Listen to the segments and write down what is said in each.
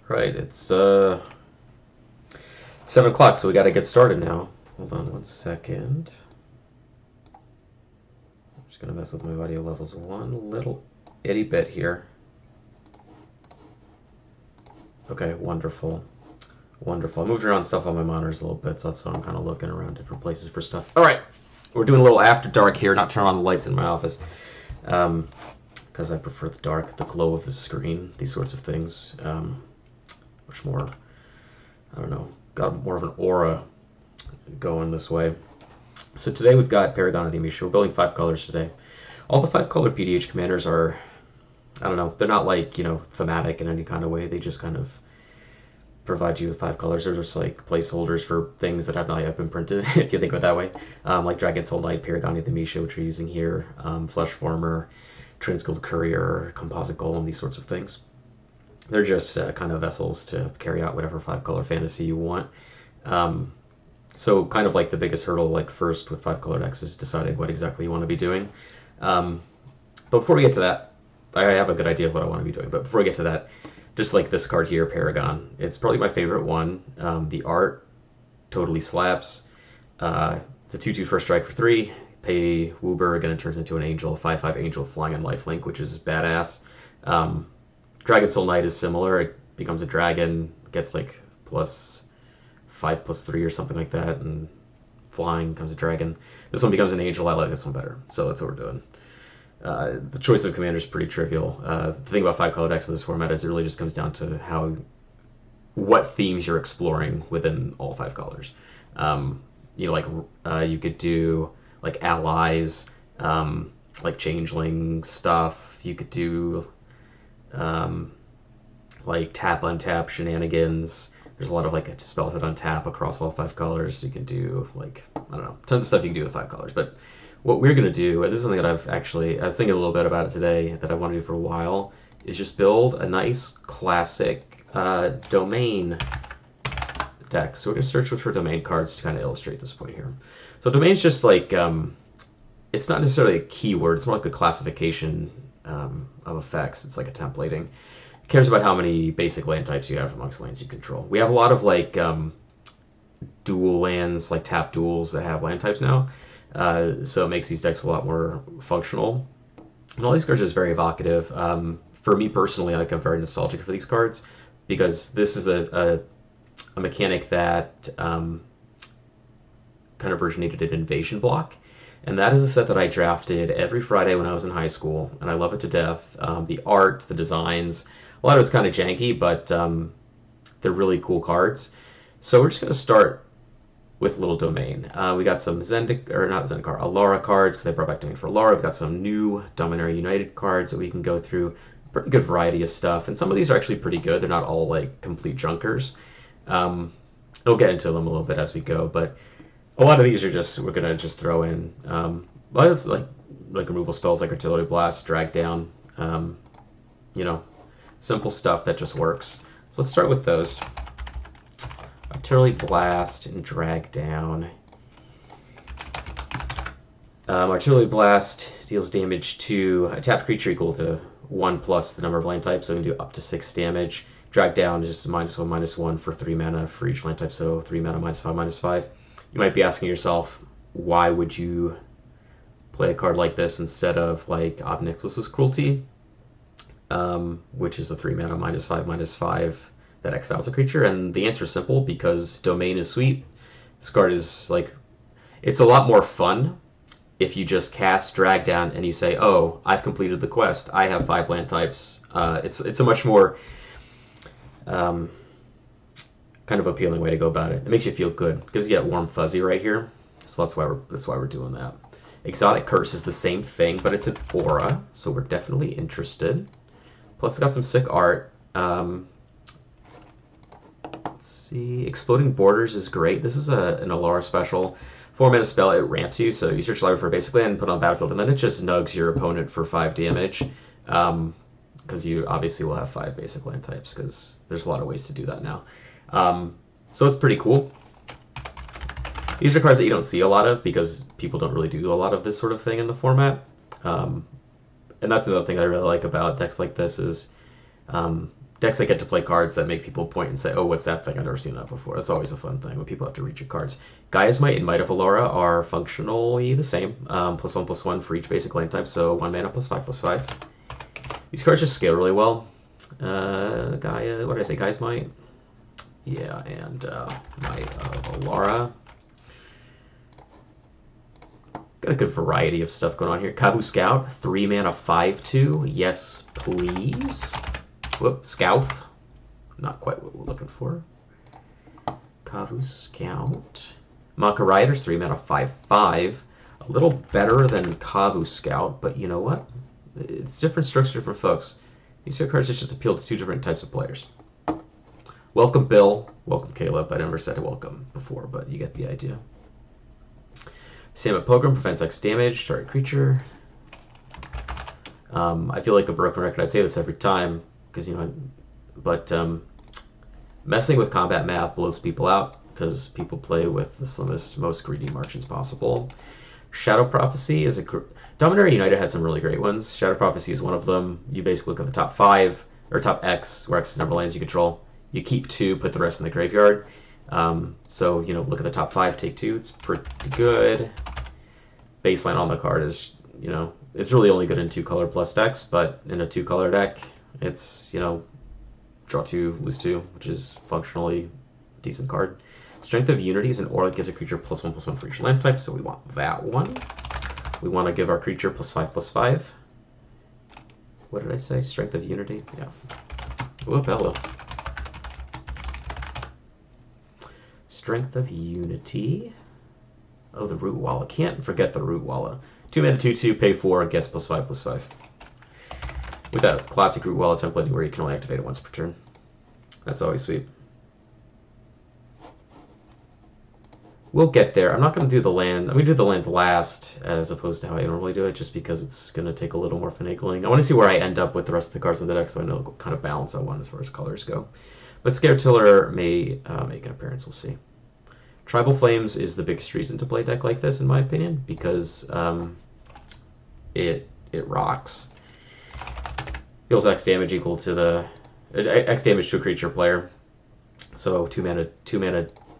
Right, it's 7 o'clock, so we got to get started now. Hold on 1 second. I'm just gonna mess with my audio levels one little itty bit here. Okay, wonderful. Wonderful. I moved around stuff on my monitors a little bit, so that's why I'm kind of looking around different places for stuff. All right, we're doing a little after dark here, not turn on the lights in my office, because I prefer the dark, the glow of the screen, these sorts of things. Much more, I don't know, got more of an aura going this way. So today we've got Paragon of the Amesha. We're building 5 colors today. All the 5 color PDH commanders are, I don't know, they're not like, thematic in any kind of way. They just kind of provide you with 5 colors. They're just like placeholders for things that have not yet been printed, if you think of it that way. Like Dragon Soul Knight, Paragon of the Amesha, which we're using here, Flesh Former, Transgold Courier, Composite Golem, these sorts of things. They're just kind of vessels to carry out whatever 5 color fantasy you want. So kind of like the biggest hurdle, like first with 5 color decks, is deciding what exactly you want to be doing. But before we get to that, I have a good idea of what I want to be doing. But before we get to that, just like this card here, Paragon, it's probably my favorite one. The art totally slaps. It's a 2/2 first strike for 3. Pay Woober, again it turns into an angel, 5/5 angel flying and lifelink, which is badass. Dragon Soul Knight is similar. It becomes a dragon, gets like +5/+3 or something like that, and flying becomes a dragon. This one becomes an angel. I like this one better, so that's what we're doing. The choice of commander is pretty trivial. The thing about 5 color decks in this format is it really just comes down to what themes you're exploring within all 5 colors. You could do like allies, like changeling stuff. You could do like tap untap shenanigans. There's a lot of like spells that untap across all 5 colors. You can do like, I don't know, tons of stuff you can do with 5 colors. But what we're going to do, and this is something that I was thinking a little bit about it today, that I want to do for a while, is just build a nice classic domain deck. So we're going to search for domain cards to kind of illustrate this point here. So domain's just like, it's not necessarily a keyword, it's more like a classification of effects. It's like a templating. It cares about how many basic land types you have amongst lands you control. We have a lot of like dual lands, like tap duals that have land types now. So it makes these decks a lot more functional. And all these cards are just very evocative. For me personally, like, I'm very nostalgic for these cards because this is a mechanic that kind of originated in Invasion Block. And that is a set that I drafted every Friday when I was in high school, and I love it to death. The art, the designs, a lot of it's kind of janky, but they're really cool cards. So we're just going to start with Little Domain. We got some Alara cards, because I brought back Domain for Alara. We've got some new Dominaria United cards that we can go through. Pretty good variety of stuff, and some of these are actually pretty good. They're not all like complete junkers. We'll get into them a little bit as we go, but a lot of these are just, we're gonna just throw in. Well, it's like removal spells like Artillery Blast, Drag Down, simple stuff that just works. So let's start with those. Artillery Blast and Drag Down. Artillery Blast deals damage to a tapped creature equal to 1 plus the number of land types, so we can do up to 6 damage. Drag Down is just -1/-1 for 3 mana for each land type, so 3 mana -5/-5. You might be asking yourself, why would you play a card like this instead of like Ob Nixilis's Cruelty, which is a 3 mana -5/-5 that exiles a creature? And the answer is simple, because Domain is sweet. This card is like, it's a lot more fun if you just cast Drag Down and you say, oh, I've completed the quest, I have 5 land types. It's a much more kind of appealing way to go about it. It makes you feel good because you get warm fuzzy right here. So that's why we're doing that. Exotic Curse is the same thing, but it's an aura, so we're definitely interested. Plus, it's got some sick art. Let's see. Exploding Borders is great. This is an Alara special. 4 mana spell, it ramps you, so you search library for a basic land, put it on the battlefield, and then it just nugs your opponent for 5 damage. Because you obviously will have 5 basic land types, because there's a lot of ways to do that now. So it's pretty cool. These are cards that you don't see a lot of because people don't really do a lot of this sort of thing in the format. And that's another thing I really like about decks like this is decks that get to play cards that make people point and say, "Oh, what's that thing? I've never seen that before." That's always a fun thing when people have to read your cards. Gaia's Might and Might of Allura are functionally the same, +1/+1 for each basic land type, so 1 mana +5/+5. These cards just scale really well. Gaia, what did I say? Gaia's Might? Yeah, and Might of Allura. Got a good variety of stuff going on here. Kavu Scout, 3 mana 5/2. Yes, please. Whoop, Scouth. Not quite what we're looking for. Kavu Scout. Maka Riders, 3 mana 5/5. A little better than Kavu Scout, but you know what? It's different strokes for different folks. These two cards just appeal to 2 different types of players. Welcome, Bill. Welcome, Caleb. I never said welcome before, but you get the idea. Samet Pilgrim prevents X damage. Target creature. I feel like a broken record. I say this every time because but messing with combat math blows people out because people play with the slimmest, most greedy margins possible. Shadow Prophecy is Dominaria United has some really great ones. Shadow Prophecy is one of them. You basically look at the top 5 or top X, where X is number of lands you control. You keep 2, put the rest in the graveyard. So look at the top 5, take 2. It's pretty good. Baseline on the card is it's really only good in 2-color plus decks, but in a 2-color deck, it's draw 2, lose 2, which is functionally a decent card. Strength of Unity is an aura that gives a creature +1/+1 for each land type, so we want that one. We want to give our creature +5/+5. What did I say? Strength of Unity? Yeah. Whoop, hello. Strength of Unity. Oh, the Root Walla. Can't forget the Root Walla. 2 mana 2/2, pay 4, and gets +5/+5. With that classic Root Walla template where you can only activate it once per turn. That's always sweet. We'll get there. I'm not going to do the land. I'm going to do the lands last as opposed to how I normally do it, just because it's going to take a little more finagling. I want to see where I end up with the rest of the cards in the deck so I know what kind of balance I want as far as colors go. But Scaretiller may make an appearance. We'll see. Tribal Flames is the biggest reason to play a deck like this, in my opinion, because it rocks. Deals X damage equal to the X damage to a creature player. So 2 mana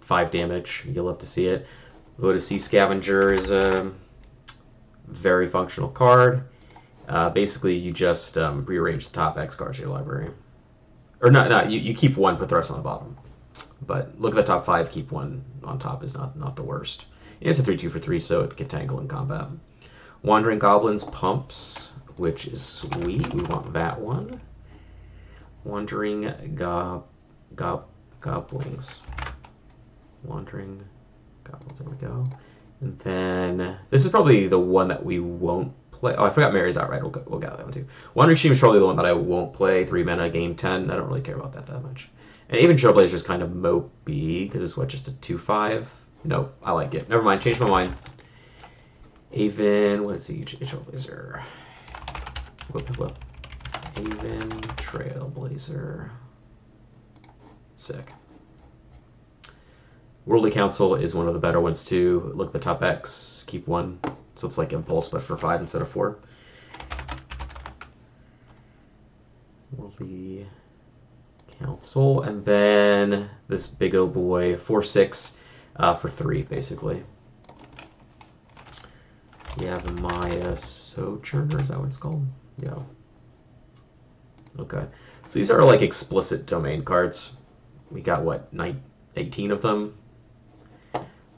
5 damage. You'll love to see it. Voda Sea Scavenger is a very functional card. Basically, you just rearrange the top X cards in your library. Or not you keep 1, put the rest on the bottom. But look at the top 5, keep 1 on top is not the worst. And it's a 3/2 for 3, so it can tangle in combat. Wandering Goblins Pumps, which is sweet. We want that one. Wandering Goblins. Wandering Goblins, there we go. And then, this is probably the one that we won't play. Oh, I forgot Mary's Outright. We'll get that one too. Wandering Stream is probably the one that I won't play. 3 mana, game 10. I don't really care about that much. And even Trailblazer is kind of mopey, because it's what, just a 2/5? No, I like it. Never mind, changed my mind. Aven, what is the Trailblazer? Whoop. Aven Trailblazer. Sick. Worldly Council is one of the better ones too. Look at the top X, keep 1. So it's like Impulse, but for 5 instead of 4. Worldly Council, and then this big old boy, 4/6 for 3, basically. You have Maya Sojourner, is that what it's called? Yeah. Okay. So these are like explicit domain cards. We got, what, 18 of them?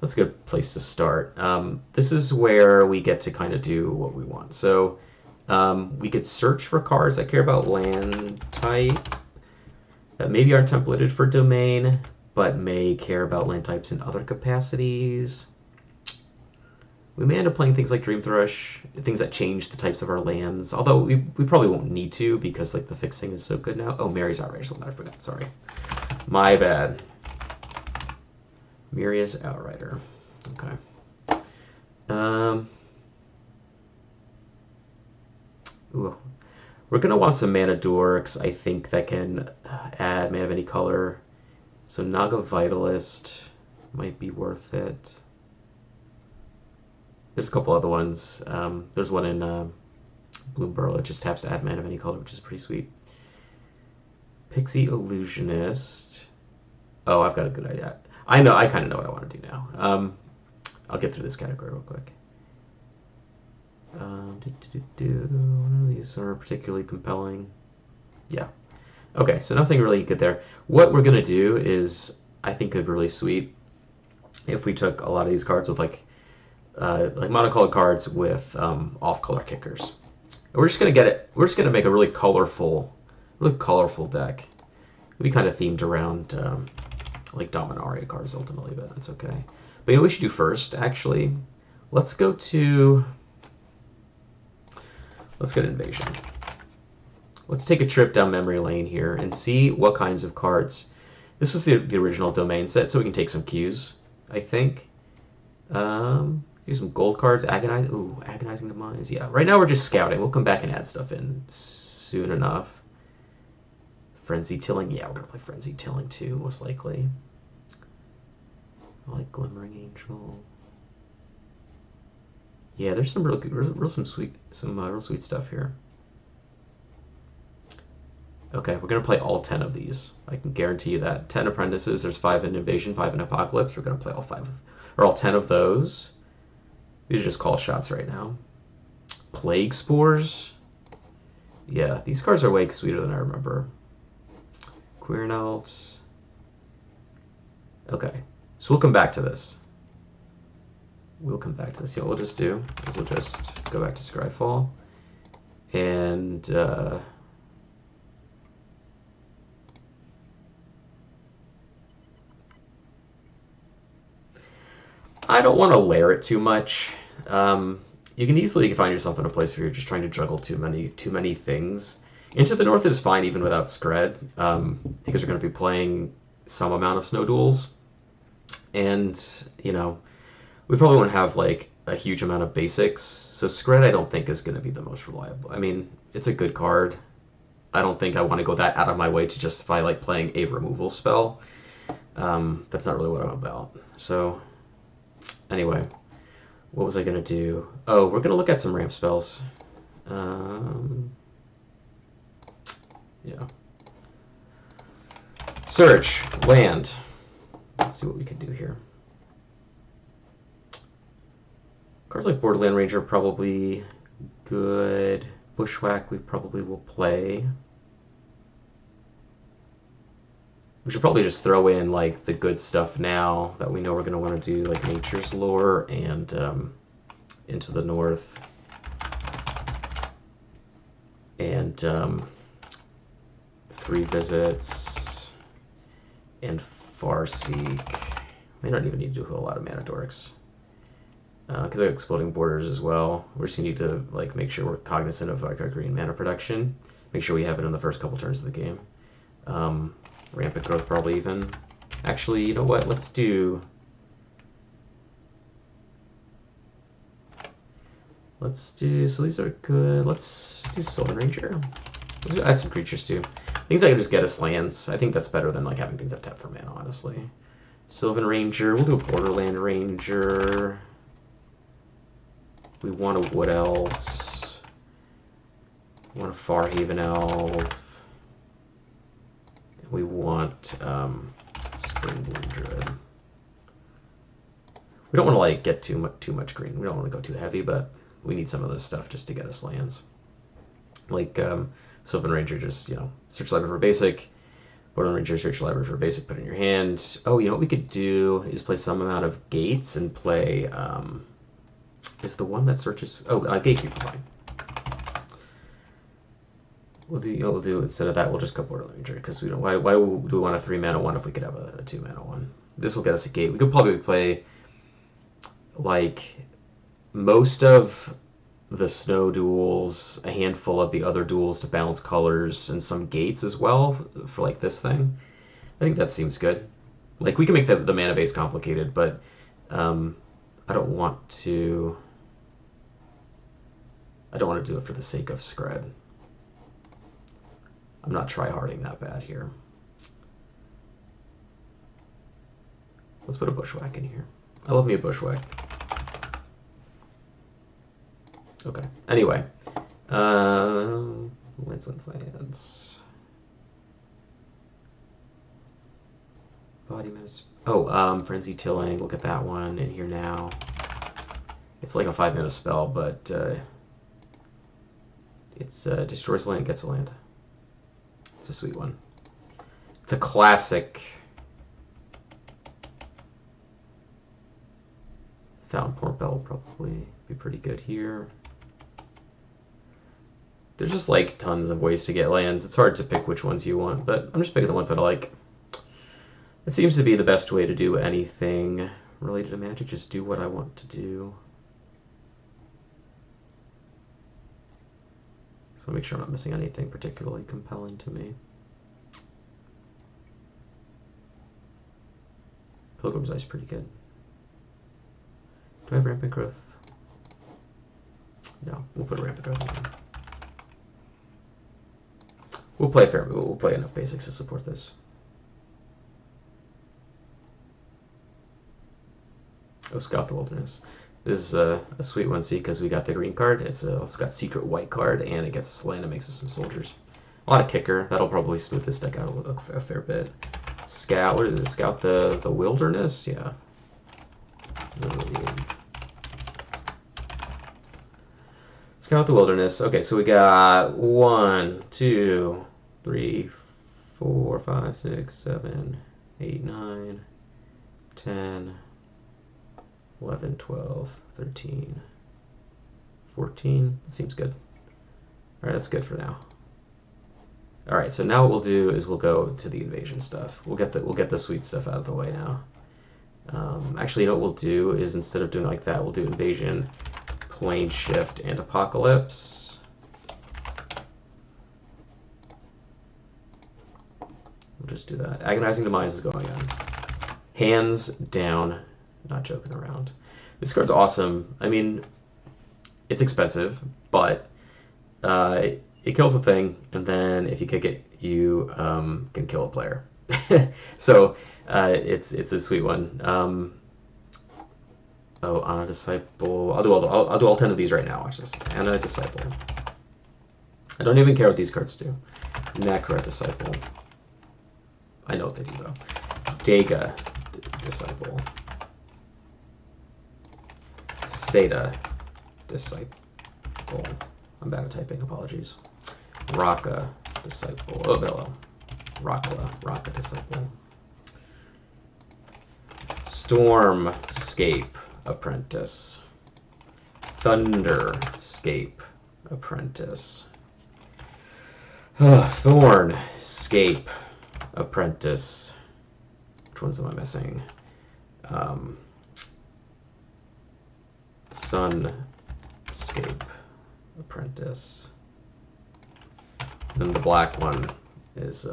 That's a good place to start. This is where we get to kind of do what we want. So we could search for cards that care about land type that maybe aren't templated for domain, but may care about land types in other capacities. We may end up playing things like Dream Thrush, things that change the types of our lands, although we probably won't need to because like the fixing is so good now. Oh, Mary's Outright is one that I forgot, sorry. My bad. Miria's Outrider. Okay. Ooh. We're going to want some mana dorks, I think, that can add mana of any color. So Naga Vitalist might be worth it. There's a couple other ones. There's one in Bloomburrow that just taps to add mana of any color, which is pretty sweet. Pixie Illusionist. Oh, I've got a good idea. I know. I kind of know what I want to do now. I'll get through this category real quick. None of these are particularly compelling. Yeah. Okay, so nothing really good there. What we're gonna do is, I think, it'd be really sweet if we took a lot of these cards with like monocolored cards with off-color kickers. And we're just gonna get it. We're just gonna make a really colorful deck. It'll be kind of themed around like Dominaria cards ultimately, but that's okay. But you know what we should do first? Actually, let's go to Invasion. Let's take a trip down memory lane here and see what kinds of cards. This was the original domain set, so we can take some cues, I think. Use some gold cards. Agonizing Demise. Yeah, right now we're just scouting. We'll come back and add stuff in soon enough. Frenzy Tilling. Yeah, we're going to play Frenzy Tilling too, most likely. I like Glimmering Angel. Yeah, there's some real sweet stuff here. Okay, we're gonna play all 10 of these. I can guarantee you that. 10 Apprentices. There's 5 in Invasion, 5 in Apocalypse. We're gonna play all 10 of those. These are just call shots right now. Plague Spores. Yeah, these cards are way sweeter than I remember. Queer Elves. Okay, so we'll come back to this. Yeah, what we'll just do is we'll just go back to Scryfall and I don't want to layer it too much. You can easily find yourself in a place where you're just trying to juggle too many things. Into the North is fine even without Scred, because you're going to be playing some amount of Snow Duels, and you know, we probably won't have like a huge amount of basics. So Scred I don't think is going to be the most reliable. I mean, it's a good card. I don't think I want to go that out of my way to justify like playing a removal spell. That's not really what I'm about. So anyway, what was I going to do? Oh, we're going to look at some ramp spells. Yeah. Search, land. Let's see what we can do here. Cards like Borderland Ranger are probably good. Bushwhack we probably will play. We should probably just throw in like the good stuff now that we know we're going to want to do, like Nature's Lore and Into the North. And 3 Visits and Farseek. May not even need to do a lot of Mana Dorks. Because they're Exploding Borders as well. We're just going to need to like make sure we're cognizant of like our green mana production. Make sure we have it in the first couple turns of the game. Rampant Growth probably even. Actually, you know what? Let's do... So these are good. Let's do Sylvan Ranger. Let's add some creatures too. Things I can just get as lands. I think that's better than like having things that tap for mana, honestly. Sylvan Ranger. We'll do a Borderland Ranger. We want a Wood Elves. We want a Farhaven Elf. We want Springboard Druid. We don't want to like get too much green. We don't want to go too heavy, but we need some of this stuff just to get us lands. Like Sylvan Ranger, just search library for basic. Borderland Ranger, search library for basic, put it in your hand. Oh, you know what we could do is play some amount of Gates and play. Is the one that searches? Oh, Gatekeeper, fine. We'll do instead of that. We'll just go Borderland Ranger because we don't. Why do we want a 3 mana one if we could have a 2 mana one? This will get us a gate. We could probably play like most of the Snow Duels, a handful of the other duels to balance colors, and some gates as well for like this thing. I think that seems good. Like we can make the mana base complicated, but I don't want to. I don't want to do it for the sake of Scred. I'm not try-harding that bad here. Let's put a Bushwhack in here. I love me a Bushwhack. Okay. Anyway, lands. embodiments. Oh, Frenzy Tilling. Look at that one in here now. It's like a 5-mana spell, but it's destroys land, gets a land. It's a sweet one. It's a classic. Fountain Portbell will probably be pretty good here. There's just like tons of ways to get lands. It's hard to pick which ones you want, but I'm just picking the ones that I like. It seems to be the best way to do anything related to Magic. Just do what I want to do. So I'll make sure I'm not missing anything particularly compelling to me. Pilgrim's Eye is pretty good. Do I have Rampant Growth? No, we'll put a Rampant Growth in there. We'll play enough basics to support this. Oh, Scout the Wilderness. This is a sweet one, see, because we got the green card. It's got Secret White card, and it gets us land and makes us some soldiers. A lot of kicker. That'll probably smooth this deck out a fair bit. Scout, what is it? Scout the Wilderness? Yeah. Scout the Wilderness. Okay, so we got 1, 2, 3, 4, 5, 6, 7, 8, 9, 10, 11, 12, 13, 14. That seems good. All right, that's good for now. All right, so now what we'll do is we'll go to the invasion stuff. We'll get the sweet stuff out of the way now. Actually, you know what we'll do is instead of doing like that, we'll do invasion, plane shift, and apocalypse. We'll just do that. Agonizing Demise is going on. Hands down, not joking around. This card's awesome. I mean, it's expensive, but it kills a thing, and then if you kick it, you can kill a player. So it's a sweet one. Oh, Ana Disciple. I'll do all 10 of these right now. Watch this. Ana Disciple. I don't even care what these cards do. Necra Disciple. I know what they do though. Dega Disciple. Seda Disciple. I'm bad at typing. Apologies. Raka Disciple. Oh, hello. Raka Disciple. Stormscape Apprentice. Thunderscape Apprentice. Thornscape Apprentice. Which ones am I missing? Sunscape Apprentice. Then the black one is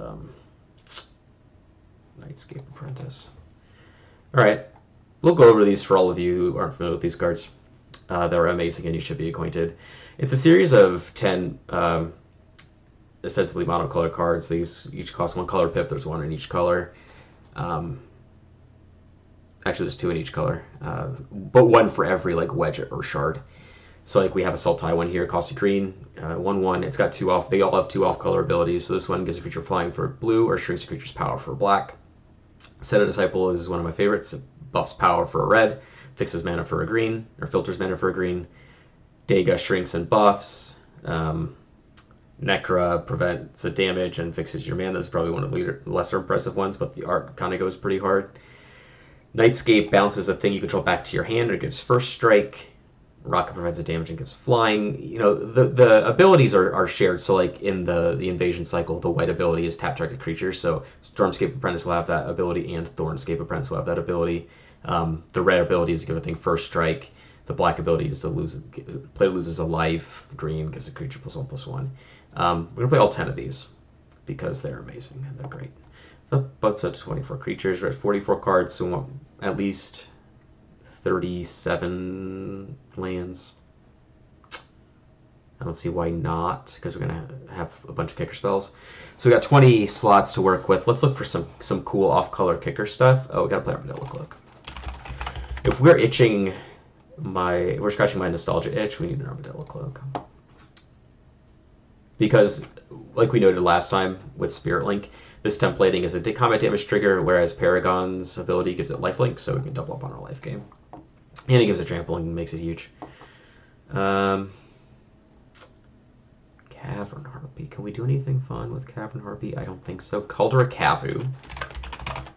Nightscape Apprentice. All right, we'll go over these for all of you who aren't familiar with these cards. They're amazing and you should be acquainted. It's a series of 10 ostensibly monocolored cards. These each cost 1 color pip. There's 1 in each color. Actually, there's 2 in each color, but 1 for every like wedge or shard. So like we have a Sultai one here, costs a green, 1/1. It's got 2 off. They all have 2 off color abilities. So this one gives a creature flying for blue or shrinks a creature's power for black. Seda Disciple is one of my favorites. It buffs power for a red, fixes mana for a green, or filters mana for a green. Dega shrinks and buffs. Necra prevents a damage and fixes your mana. This is probably one of the lesser impressive ones, but the art kind of goes pretty hard. Nightscape bounces a thing you control back to your hand, or gives first strike. Rocket prevents a damage and gives flying. You know, the abilities are shared. So like in the invasion cycle, the white ability is tap target creature. So Stormscape Apprentice will have that ability, and Thornscape Apprentice will have that ability. The red ability is to give a thing first strike. The black ability is to player loses a life. Green gives a creature +1/+1. We're gonna play all 10 of these because they're amazing and they're great. So both up to 24 creatures. We're at 44 cards, so we want at least 37 lands. I don't see why not, because we're gonna have a bunch of kicker spells. So we got 20 slots to work with. Let's look for some cool off-color kicker stuff. Oh, we gotta play Armadillo Cloak. If we're scratching my nostalgia itch, we need an Armadillo Cloak. Because, like we noted last time with Spirit Link, This templating is a combat damage trigger, whereas Paragon's ability gives it lifelink, so we can double up on our life gain. And it gives it trampling and makes it huge. Cavern Harpy. Can we do anything fun with Cavern Harpy? I don't think so. Caldera Kavu.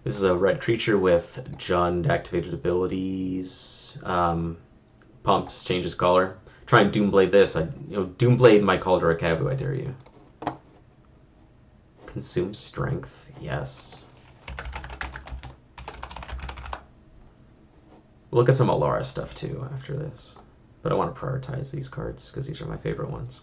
This is a red creature with Jund activated abilities. Pumps, changes color. Try and Doomblade this. Doomblade my Caldera Kavu, I dare you. Consume strength, yes. We'll look at some Alara stuff too after this. But I want to prioritize these cards because these are my favorite ones.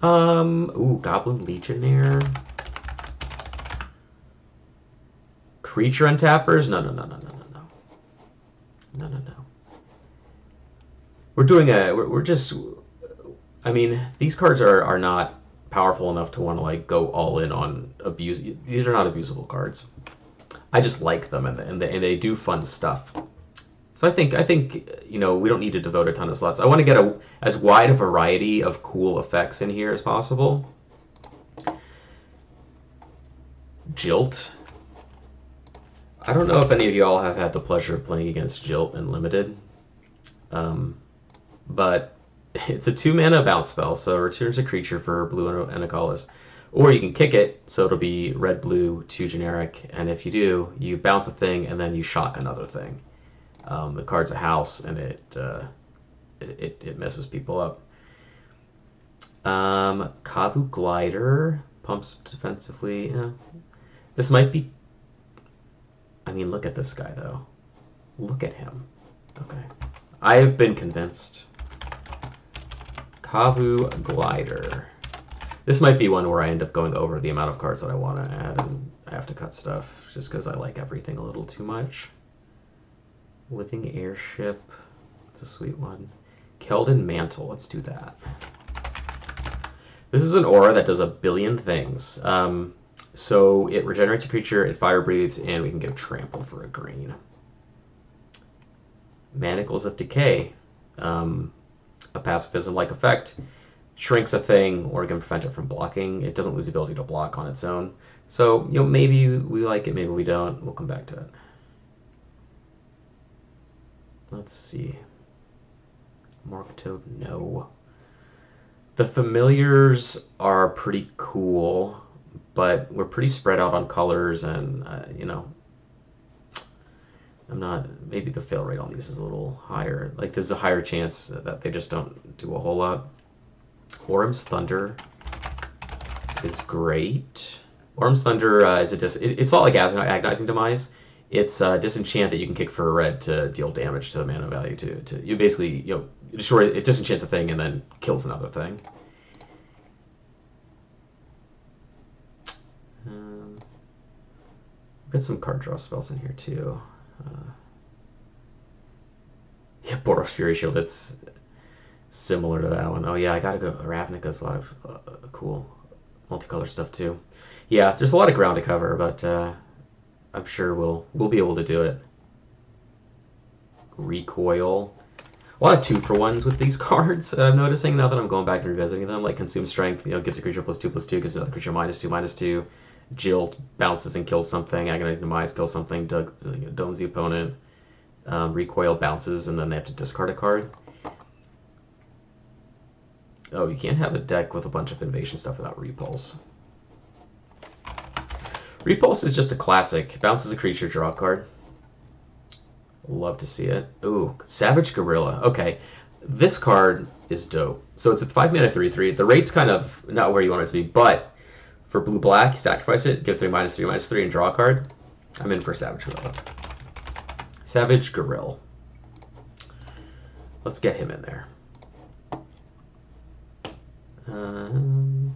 Ooh, Goblin Legionnaire. Creature untappers? No. We're doing we're just, I mean, these cards are not powerful enough to want to like go all in on abuse. These are not abusable cards. I just like them and they do fun stuff. So I think we don't need to devote a ton of slots. I want to get as wide a variety of cool effects in here as possible. Jilt. I don't know if any of y'all have had the pleasure of playing against Jilt in Limited, but it's a 2-mana bounce spell, so it returns a creature for blue and a colorless. Or you can kick it, so it'll be red, blue, 2 generic, and if you do, you bounce a thing and then you shock another thing. The card's a house, and it messes people up. Kavu Glider pumps defensively. Yeah. This might be. I mean, look at this guy though. Look at him. Okay, I have been convinced. Kavu Glider. This might be one where I end up going over the amount of cards that I want to add, and I have to cut stuff just because I like everything a little too much. Living Airship. It's a sweet one. Keldon Mantle. Let's do that. This is an aura that does a billion things. So it regenerates a creature, it fire breathes, and we can give trample for a green. Manacles of Decay. A pacifism-like effect. Shrinks a thing or can prevent it from blocking. It doesn't lose the ability to block on its own. So, maybe we like it, maybe we don't. We'll come back to it. Let's see. Morktoad, no. The familiars are pretty cool, but we're pretty spread out on colors, and I'm not. Maybe the fail rate on these is a little higher. Like there's a higher chance that they just don't do a whole lot. Orm's Thunder is great. Orm's Thunder is it's not like Agonizing Demise. It's a disenchant that you can kick for a red to deal damage to the mana value. To you basically destroy it, disenchants a thing and then kills another thing. Got some card draw spells in here too. Yeah, Boros Fury Shield. It's similar to that one. Oh yeah, I gotta go. Ravnica's a lot of cool multicolor stuff too. Yeah, there's a lot of ground to cover, but I'm sure we'll be able to do it. Recoil. A lot of 2-for-1s with these cards. I'm noticing now that I'm going back and revisiting them. Like Consume Strength, gives a creature +2/+2, gives another creature -2/-2. Jilt bounces and kills something. Agonizing Demise kills something. Domes the opponent. Recoil bounces and then they have to discard a card. Oh, you can't have a deck with a bunch of invasion stuff without Repulse. Repulse is just a classic. Bounces a creature, draw a card. Love to see it. Ooh, Savage Gorilla. Okay, this card is dope. So it's a 5-mana 3/3. The rate's kind of not where you want it to be, but for blue-black, sacrifice it, give 3 -3/-3, and draw a card. I'm in for Savage Gorilla. Savage Gorilla. Let's get him in there. I'm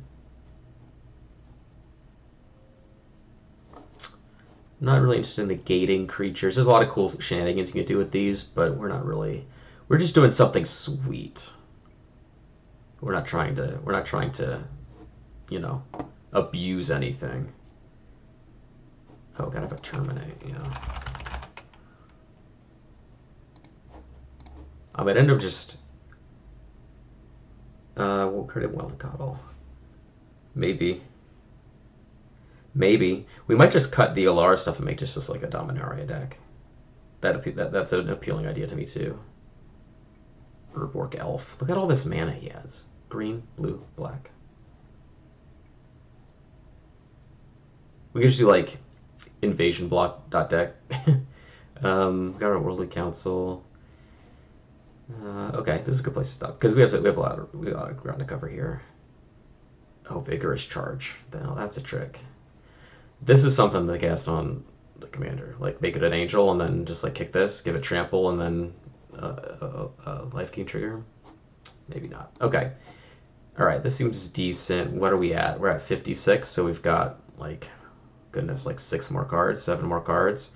not really interested in the gating creatures. There's a lot of cool shenanigans you can do with these, but we're not really. We're just doing something sweet. We're not trying to, abuse anything. Oh, gotta have a terminate, yeah. I might end up just We'll credit Wild Coddle. Maybe. Maybe. We might just cut the Alara stuff and make just like a Dominaria deck. That's an appealing idea to me too. Urborg Elf. Look at all this mana he has. Green, blue, black. We could just do like invasion block dot deck. Got our Worldly Council. Okay, this is a good place to stop because we have a lot of ground to cover here. Oh, Vigorous Charge. Now that's a trick. This is something to cast on the commander. Like make it an angel and then just like kick this, give it trample, and then life gain trigger. Maybe not. Okay. All right, this seems decent. What are we at? We're at 56, so we've got like, goodness, like 6 more cards, 7 more cards.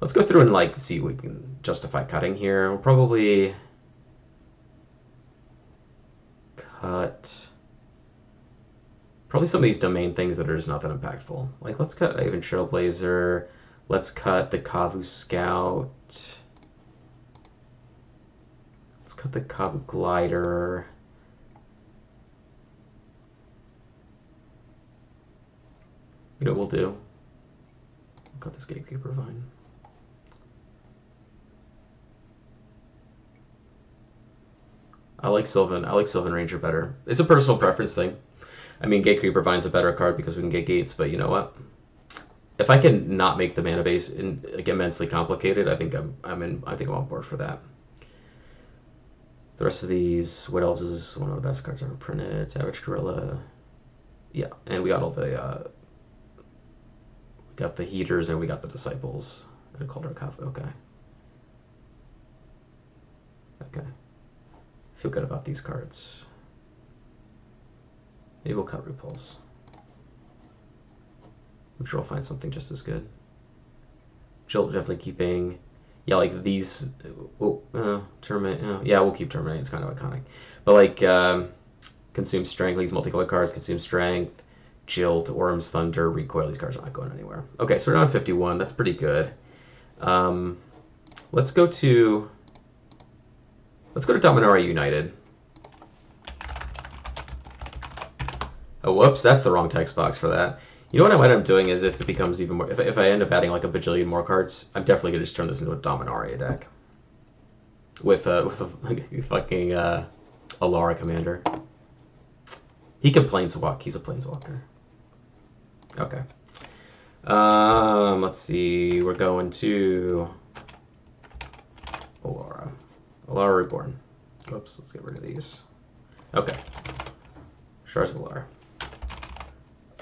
Let's go through and like see what we can justify cutting here. We'll probably cut probably some of these domain things that are just not that impactful. Like let's cut Ivan Trailblazer. Let's cut the Kavu Scout. Let's cut the Kavu Glider. You know what we'll do? We'll cut this Gatekeeper Vine. I like Sylvan Ranger better. It's a personal preference thing. I mean, Gatekeeper Vine's a better card because we can get gates, but you know what? If I can not make the mana base like immensely complicated, I think I'm on board for that. The rest of these, Wood Elves is one of the best cards ever printed. Savage Gorilla, yeah, and we got all the we got the Heaters and we got the Disciples. And Cauldron Kavu. Okay. Okay. Feel good about these cards. Maybe we'll cut Repulse. I'm sure we'll find something just as good. Jolt definitely keeping. Yeah, like these. Terminate. Yeah, we'll keep Terminate. It's kind of iconic. But like, Consume Strength. These multicolor cards. Consume Strength. Jilt. Orm's Thunder. Recoil. These cards are not going anywhere. Okay, so we're down to 51. That's pretty good. Let's go to Dominaria United. Oh, whoops, that's the wrong text box for that. You know what I might end up doing is if it becomes even more, if I end up adding like a bajillion more cards, I'm definitely gonna just turn this into a Dominaria deck with a fucking Alara commander. He can planeswalk. He's a planeswalker. Okay. Let's see. We're going to Alara. Alara Reborn. Oops, let's get rid of these. Okay. Shards of Alara.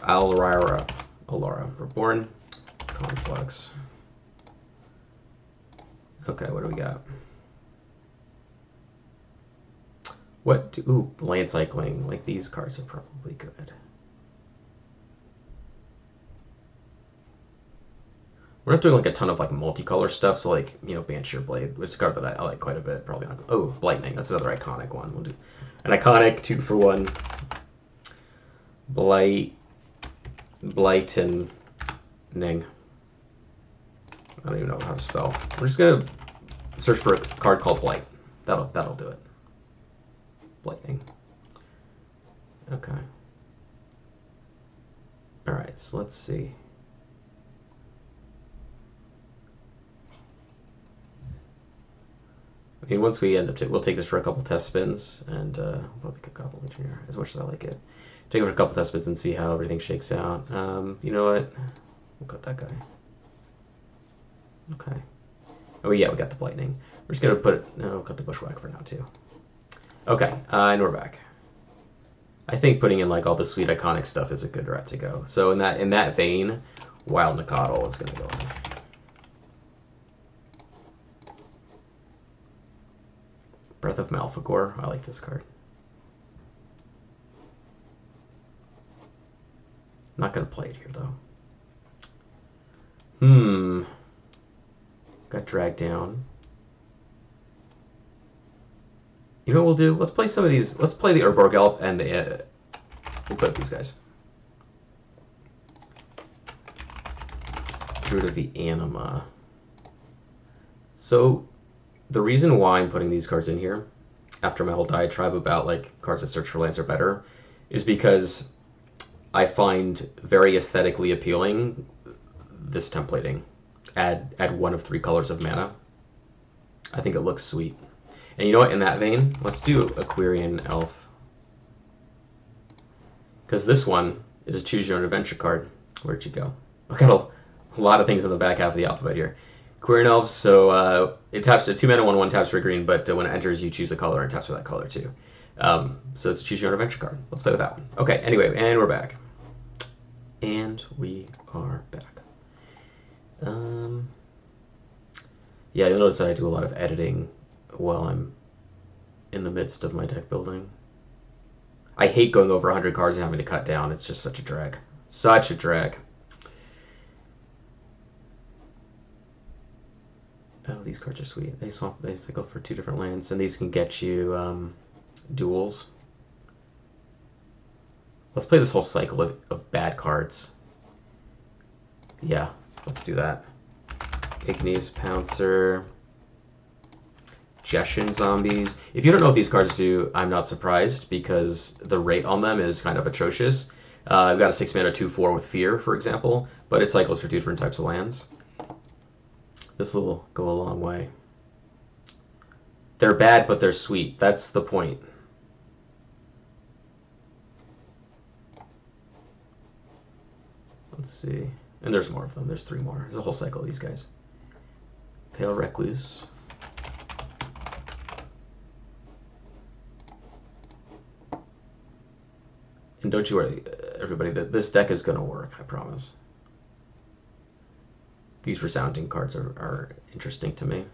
Alara Reborn. Conflux. Okay, what do we got? Ooh, land cycling. Like these cards are probably good. We're not doing like a ton of like multicolor stuff, so like, you know, Banshee Blade, which is a card that I like quite a bit. Probably not. Oh, Blightning. That's another iconic one. We'll do an iconic 2-for-1. Blightning. I don't even know how to spell. We're just gonna search for a card called Blight. That'll do it. Blightning. Okay. All right. So let's see. I mean, once we end up, we'll take this for a couple test spins, and we'll pick a couple engineer as much as I like it. Take it for a couple test spins and see how everything shakes out. You know what? We'll cut that guy. Okay. Oh yeah, we got the Blightning. We're just gonna we'll cut the Bushwhack for now too. Okay, and we're back. I think putting in like all the sweet iconic stuff is a good route to go. So in that vein, Wild Nacatl is gonna go in. Breath of Malfegor. I like this card. Not gonna play it here though. Got dragged down. You know what we'll do? Let's play some of these. Let's play the Urborg Elf and the. We'll put these guys. Druid of the Anima. So, the reason why I'm putting these cards in here, after my whole diatribe about like cards that search for lands are better, is because I find very aesthetically appealing this templating. Add one of 3 colors of mana. I think it looks sweet. And you know what? In that vein, let's do Aquarian Elf. Because this one is a Choose Your Own Adventure card. Where'd you go? I've got a lot of things in the back half of the alphabet here. Aquarian Elves, so it taps to 2 mana, 1/1 taps for green, but when it enters, you choose a color and taps for that color too. So it's a Choose Your Own Adventure card. Let's play with that one. Okay, anyway, and we're back. And we are back. Yeah, you'll notice that I do a lot of editing while I'm in the midst of my deck building. I hate going over 100 cards and having to cut down. It's just such a drag. Such a drag. Oh, these cards are sweet. They cycle for 2 different lands, and these can get you duels. Let's play this whole cycle of bad cards. Yeah, let's do that. Igneous Pouncer, Jeshin Zombies. If you don't know what these cards do, I'm not surprised because the rate on them is kind of atrocious. I've got a 6 mana 2/4 with Fear, for example, but it cycles for 2 different types of lands. This will go a long way. They're bad, but they're sweet. That's the point. Let's see. And there's more of them. There's 3 more. There's a whole cycle of these guys. Pale Recluse. And don't you worry, everybody, that this deck is going to work, I promise. These resounding cards are interesting to me.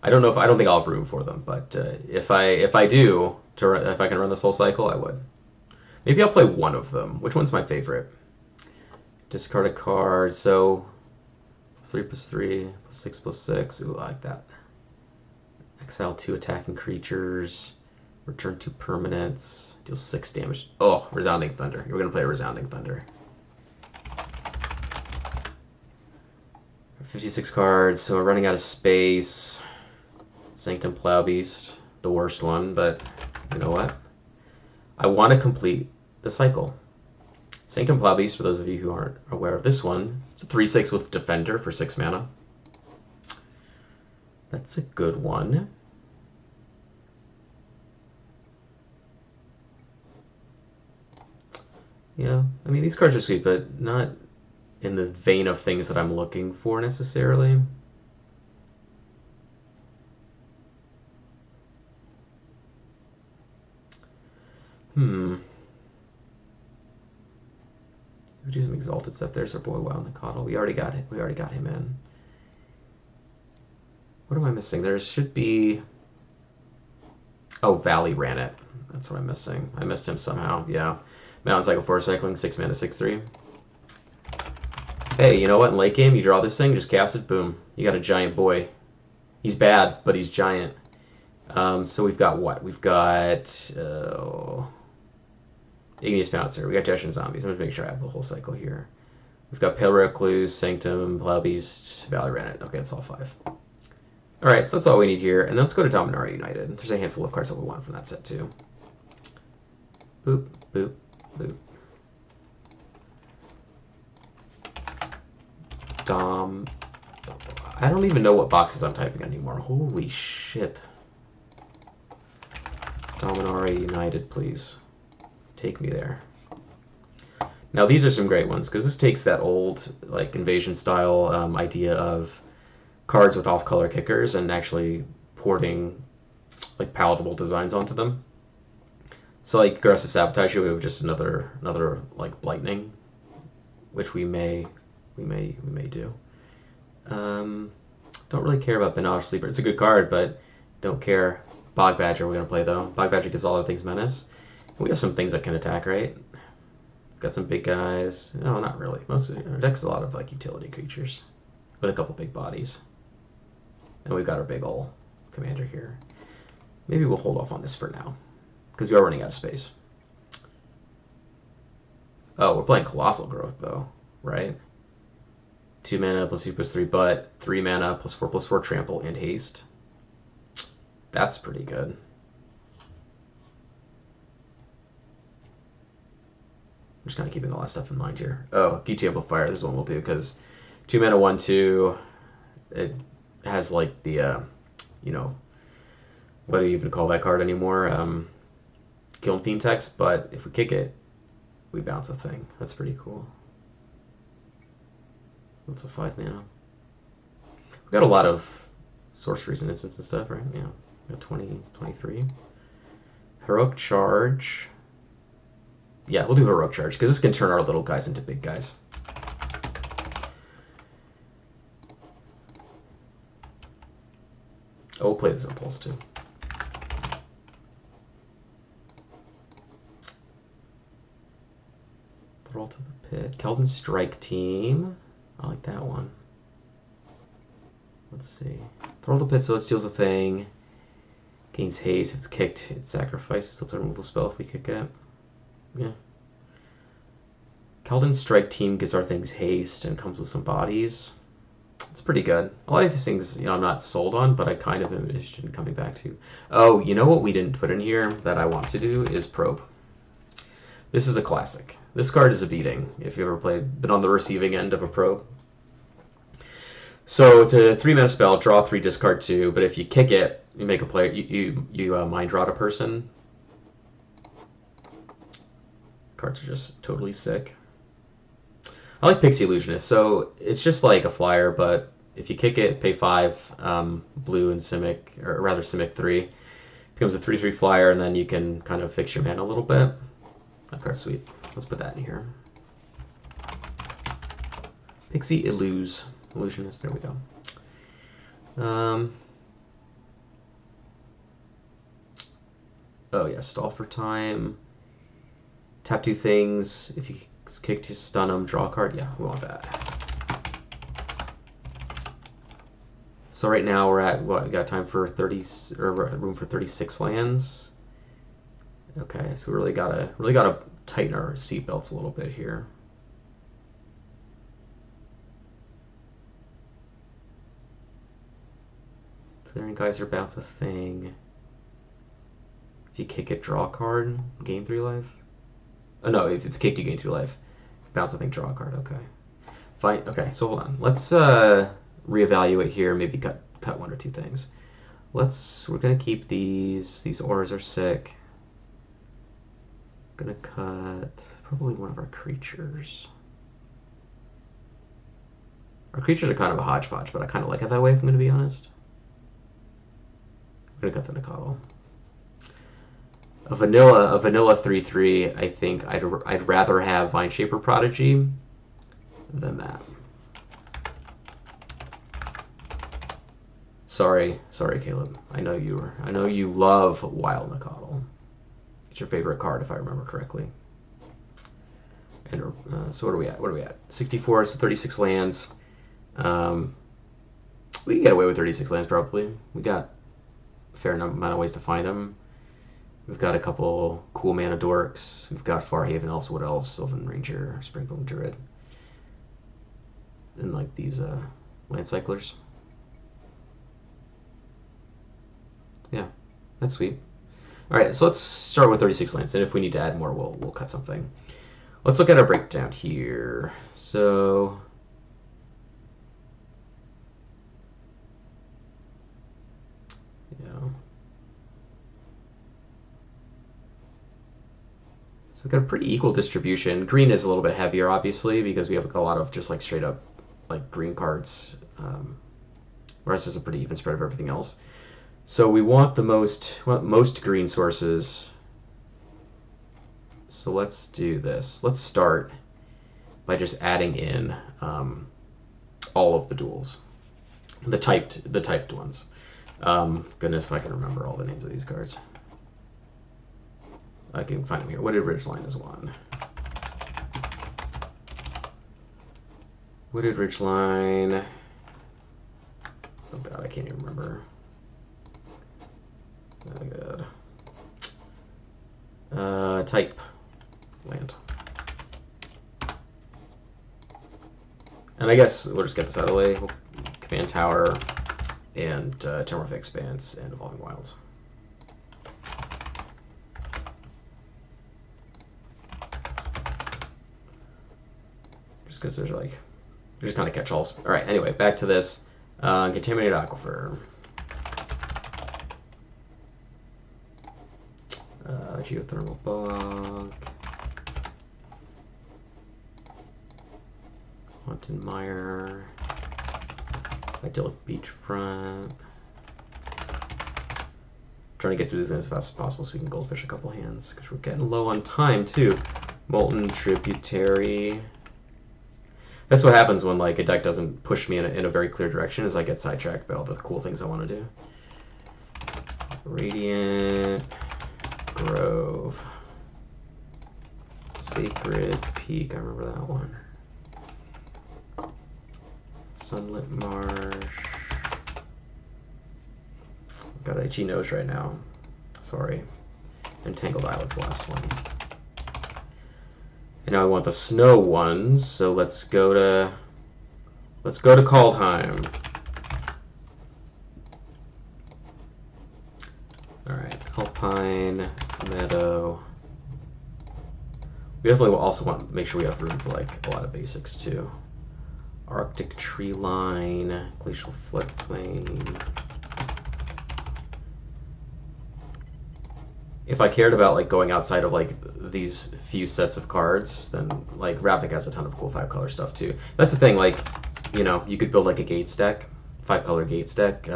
I don't think I'll have room for them, but if I do, if I can run this whole cycle, I would. Maybe I'll play one of them. Which one's my favorite? Discard a card, so 3+3, +6/+6. Ooh, I like that. Exile 2 attacking creatures. Return 2 permanents. Deal 6 damage. Oh, Resounding Thunder. We're going to play a Resounding Thunder. 56 cards, so we're running out of space. Sanctum Plowbeast, the worst one, but you know what? I want to complete the cycle. Sanctum Plowbeast, for those of you who aren't aware of this one, it's a 3/6 with Defender for 6 mana. That's a good one. Yeah, I mean, these cards are sweet, but not in the vein of things that I'm looking for necessarily. We do some Exalted stuff. There's our boy Wild Nicottle. We already got it. We already got him in. What am I missing? There should be... Oh, Valley ran it. That's what I'm missing. I missed him somehow. Yeah. Mountain Cycle 4 cycling, 6 mana, 6/3. Hey, you know what? In late game, you draw this thing, just cast it, boom. You got a giant boy. He's bad, but he's giant. So we've got what? We've got... Igneous Pouncer. We got Jeshin Zombies. I'm just making sure I have the whole cycle here. We've got Pale Recluse, Sanctum, Plowbeast, Valley Ranet. Okay, that's all 5. Alright, so that's all we need here. And then let's go to Dominaria United. There's a handful of cards that we want from that set, too. Boop, boop, boop. I don't even know what boxes I'm typing anymore. Holy shit. Dominaria United, please. Take me there. Now these are some great ones because this takes that old like invasion style idea of cards with off-color kickers and actually porting like palatable designs onto them. So like Aggressive Sabotage here, we have just another like Blightning, which we may do. Don't really care about Banal Sleeper. It's a good card, but don't care. Bog Badger we're gonna play though. Bog Badger gives all other things menace. We have some things that can attack, right? Got some big guys. No, not really. Mostly our deck's a lot of like utility creatures with a couple big bodies. And we've got our big ol' commander here. Maybe we'll hold off on this for now because we are running out of space. Oh, we're playing Colossal Growth though, right? 2 mana +2/+3, but 3 mana +4/+4 trample and haste. That's pretty good. I'm just kind of keeping all that stuff in mind here. Oh, Geechee Amplifier, this is one we'll do, because 2 mana, 1/2, it has like the, you know, what do you even call that card anymore? Kiln Theme text, but if we kick it, we bounce a thing. That's pretty cool. That's a 5 mana. We've got a lot of sorceries and instants and stuff, right? Yeah. Got 20, 23. Heroic Charge. Yeah, we'll do Heroic Charge, because this can turn our little guys into big guys. Oh, we'll play this Impulse too. Roll to the pit. Keldon Strike Team. I like that one. Let's see. Throw the pit so it steals a thing. Gains haste. If it's kicked, it sacrifices. It's a removal spell if we kick it. Yeah. Keldon Strike Team gives our things haste and comes with some bodies. It's pretty good. A lot of these things, I'm not sold on, but I kind of am interested in coming back to. Oh, you know what we didn't put in here that I want to do is Probe. This is a classic. This card is a beating if you ever been on the receiving end of a Probe. So it's a 3-mana spell, draw 3, discard 2, but if you kick it, you make a player, you mind rot a person. Cards are just totally sick. I like Pixie Illusionist, so it's just like a flyer, but if you kick it, pay 5, blue and Simic, or rather Simic 3, becomes a 3/3 flyer, and then you can kind of fix your mana a little bit. That card's sweet. Let's put that in here. Pixie Illusionist, there we go. Oh yeah, stall for time. Tap 2 things. If you kick to stun them, draw a card. Yeah, we want that. So right now we're at what? We got time for 30, or room for 36 lands. Okay, so we really gotta tighten our seatbelts a little bit here. Clearing Geyser, bounce a thing. If you kick it, draw a card, gain 3 life. Oh no, if it's kicked, you gain 2 life. Bounce a thing, draw a card. Okay. Fine. Okay, so hold on. Let's reevaluate here. Maybe cut 1 or 2 things. We're gonna keep these. These auras are sick. Gonna cut probably one of our creatures. Our creatures are kind of a hodgepodge, but I kind of like it that way, if I'm gonna be honest. I'm gonna cut the Nicottle. A vanilla 3/3. I think I'd rather have Vineshaper Prodigy than that. Sorry, Caleb. I know you love Wild Nicottle. It's your favorite card, if I remember correctly. And so what are we at? 64, so 36 lands. We can get away with 36 lands probably. We got a fair amount of ways to find them. We've got a couple cool mana dorks. We've got Farhaven Elves, Wood Elves, Sylvan Ranger, Springbloom Druid, and like these land cyclers. Yeah, that's sweet. All right, so let's start with 36 lands, and if we need to add more, we'll cut something. Let's look at our breakdown here. So we've got a pretty equal distribution. Green is a little bit heavier, obviously, because we have a lot of just like straight up like green cards, whereas there's a pretty even spread of everything else. So we want the most green sources. So let's do this. Let's start by just adding in all of the duels, the typed ones. Goodness, if I can remember all the names of these cards. I can find them here. Wooded Ridgeline is one. Wooded Ridgeline. Oh god, I can't even remember. Oh god. Type land. And I guess we'll just get this out of the way. Command Tower and Terramorphic Expanse and Evolving Wilds. just because there's like, they're just kind of catch-alls. All right, anyway, back to this. Contaminated aquifer. Geothermal bog. Haunted mire. Idyllic beachfront. Trying to get through these as fast as possible so we can goldfish a couple hands because we're getting low on time too. Molten tributary. That's what happens when like a deck doesn't push me in a very clear direction, is I get sidetracked by all the cool things I want to do. Radiant Grove. Sacred Peak, I remember that one. Sunlit Marsh. Got an itchy nose right now. Sorry. And Tangled Islet's the last one. And now I want the snow ones, so let's go to Kaldheim. Alright, Alpine, Meadow. We definitely will also want to make sure we have room for like a lot of basics too. Arctic Tree Line, Glacial Floodplain. If I cared about like going outside of like these few sets of cards, then like Ravnik has a ton of cool 5-color stuff too. That's the thing, like, you know, you could build like a Gates deck, 5-color Gates deck.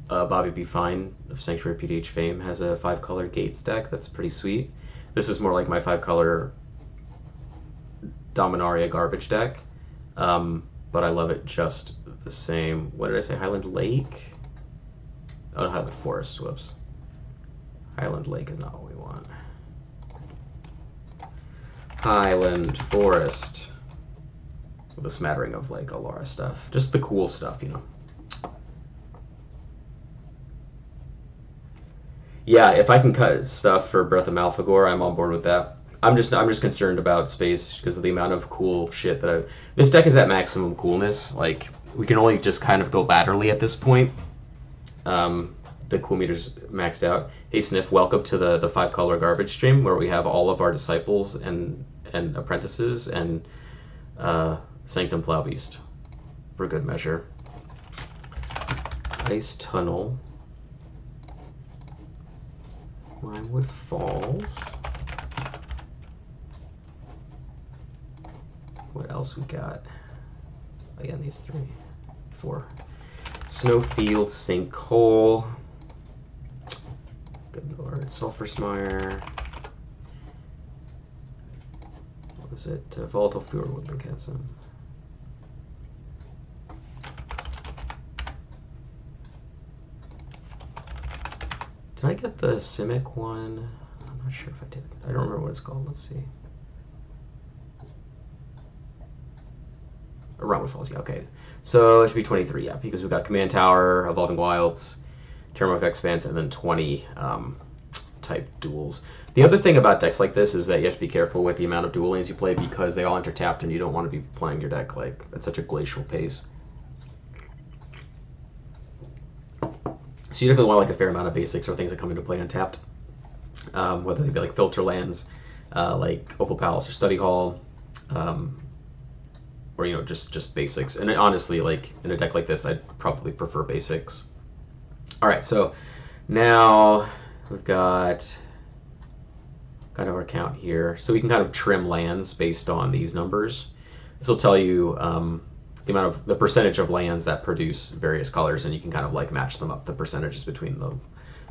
Bobby B. Fine of Sanctuary PDH fame has a 5-color Gates deck that's pretty sweet. This is more like my 5-color Dominaria garbage deck, but I love it just the same. What did I say? Highland Lake? Oh, Highland Forest. Whoops. Highland Lake is not what we want. Highland Forest. With a smattering of like Alara stuff. Just the cool stuff, you know. Yeah, if I can cut stuff for Breath of Malphagor, I'm on board with that. I'm just concerned about space because of the amount of cool shit that this deck is at maximum coolness. Like, we can only just kind of go laterally at this point. The cool meter's maxed out. Hey Sniff, welcome to the 5-color garbage stream where we have all of our disciples and apprentices and Sanctum Plowbeast for good measure. Ice Tunnel. Limewood Falls. What else we got? Again, these 3, 4. Snowfield, Sinkhole. Good lord, Sulphur's Mire. What was it? Volatile Fjord, Woodland Chasm. Did I get the Simic one? I'm not sure if I did. I don't remember what it's called. Let's see. Roundwood Falls, yeah, okay. So it should be 23, yeah, because we've got Command Tower, Evolving Wilds, Terramorphic Expanse, and then 20 type duels. The other thing about decks like this is that you have to be careful with the amount of dual lanes you play because they all enter tapped and you don't want to be playing your deck like at such a glacial pace. So you definitely want like a fair amount of basics or things that come into play untapped, whether they be like filter lands, like Opal Palace or Study Hall, or you know just basics. And honestly, like in a deck like this, I'd probably prefer basics. All right, so now we've got kind of our count here, so we can kind of trim lands based on these numbers. This will tell you the percentage of lands that produce various colors, and you can kind of like match them up, the percentages between the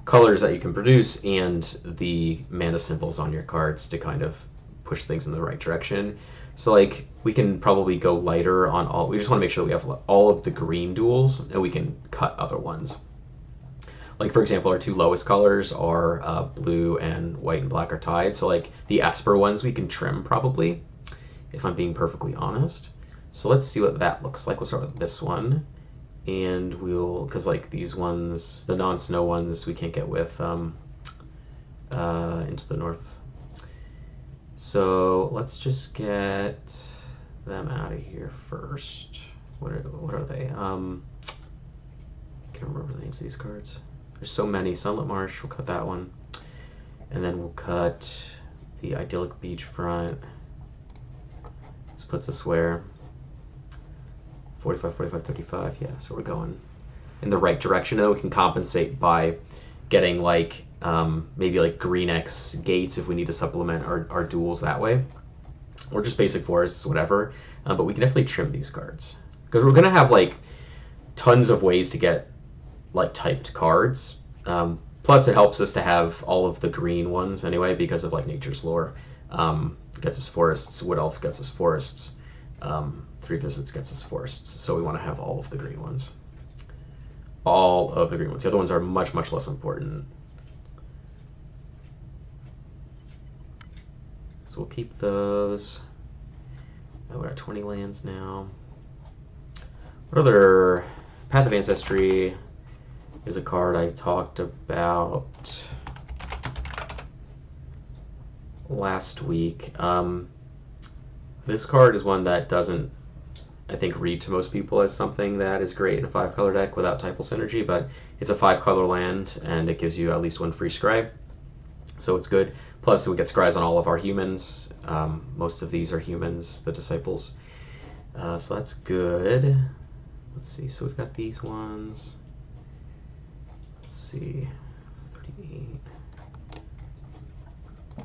colors that you can produce and the mana symbols on your cards to kind of push things in the right direction. So like we can probably go lighter on all, we just want to make sure that we have all of the green duels and we can cut other ones. Like for example, our 2 lowest colors are blue and white and black are tied. So like the Esper ones we can trim probably, if I'm being perfectly honest. So let's see what that looks like. We'll start with this one, and we'll, because like these ones, the non-snow ones, we can't get with into the north. So let's just get them out of here first. What are they? I can't remember the names of these cards. There's so many. Sunlit Marsh, we'll cut that one, and then we'll cut the Idyllic Beachfront. puts us where? 45, 45, 35. Yeah, so we're going in the right direction. Then we can compensate by getting like maybe like green X gates if we need to supplement our duels that way, or just basic forests, whatever. But we can definitely trim these cards because we're gonna have like tons of ways to get like typed cards. Plus, it helps us to have all of the green ones anyway because of like nature's lore. Gets us forests. Wood elf gets us forests. 3 visits gets us forests. So we want to have all of the green ones. All of the green ones. The other ones are much, much less important. So we'll keep those. Oh, we're at 20 lands now. What other? Path of Ancestry is a card I talked about last week. This card is one that doesn't, I think, read to most people as something that is great in a 5-color deck without typal synergy, but it's a 5-color land and it gives you at least 1 free scry, so it's good. Plus, we get scries on all of our humans. Most of these are humans, the disciples, so that's good. Let's see, so we've got these ones. Let's see, 38.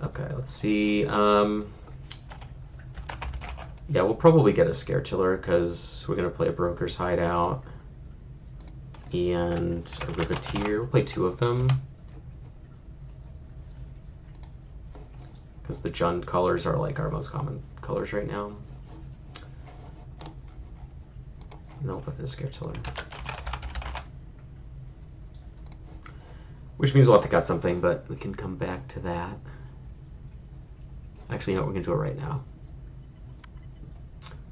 Okay, let's see. Yeah, we'll probably get a Scare Tiller because we're going to play a Broker's Hideout and a Riveteer. We'll play 2 of them because the Jund colors are like our most common colors right now. No, we'll put in a Scare Tiller. Which means we'll have to cut something, but we can come back to that. Actually, no, we're going to do it right now.